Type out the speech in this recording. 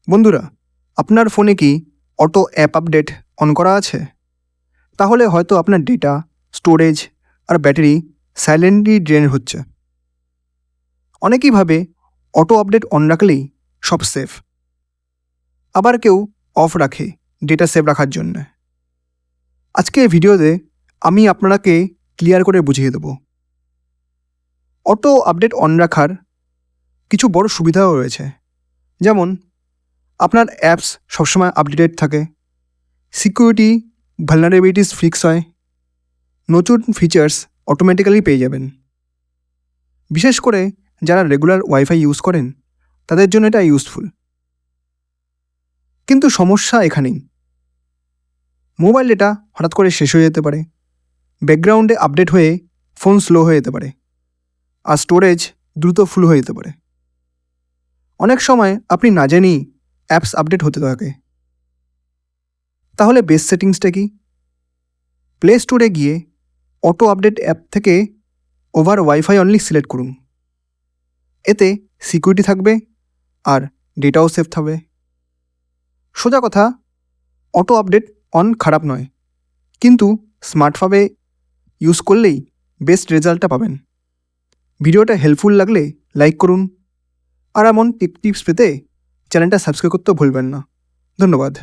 বন্ধুরা, আপনার ফোনে কি অটো অ্যাপ আপডেট অন করা আছে? তাহলে হয়তো আপনার ডেটা, স্টোরেজ আর ব্যাটারি সাইলেন্টলি ড্রেন হচ্ছে। অনেকেই ভাবে অটো আপডেট অন রাখলেই সব সেফ, আবার কেউ অফ রাখে ডেটা সেভ রাখার জন্য। আজকে এই ভিডিওতে আমি আপনাকে ক্লিয়ার করে বুঝিয়ে দেব। অটো আপডেট অন রাখার কিছু বড় সুবিধাও রয়েছে, যেমন আপনার অ্যাপস সবসময় আপডেটেড থাকে, সিকিউরিটি ভালনারেবিলিটিস ফিক্স হয়, নতুন ফিচার্স অটোমেটিক্যালি পেয়ে যাবেন। বিশেষ করে যারা রেগুলার ওয়াইফাই ইউজ করেন তাদের জন্য এটা ইউজফুল। কিন্তু সমস্যা এখানেই, মোবাইল ডেটা হঠাৎ করে শেষ হয়ে যেতে পারে, ব্যাকগ্রাউন্ডে আপডেট হয়ে ফোন স্লো হয়ে যেতে পারে, আর স্টোরেজ দ্রুত ফুল হয়ে যেতে পারে। অনেক সময় আপনি না জানেই অ্যাপস আপডেট হতে থাকে। তাহলে বেস্ট সেটিংসটা কি? প্লে স্টোরে গিয়ে অটো আপডেট অ্যাপ থেকে ওভার ওয়াইফাই অনলি সিলেক্ট করুন। এতে সিকিউরিটি থাকবে আর ডেটাও সেফ থাকবে। সোজা কথা, অটো আপডেট অন খারাপ নয়, কিন্তু স্মার্টভাবে ইউজ করলেই বেস্ট রেজাল্টটা পাবেন। ভিডিওটা হেল্পফুল লাগলে লাইক করুন, আর এমন টিপস পেতে চ্যানেলটা সাবস্ক্রাইব করতে ভুলবেন না। ধন্যবাদ।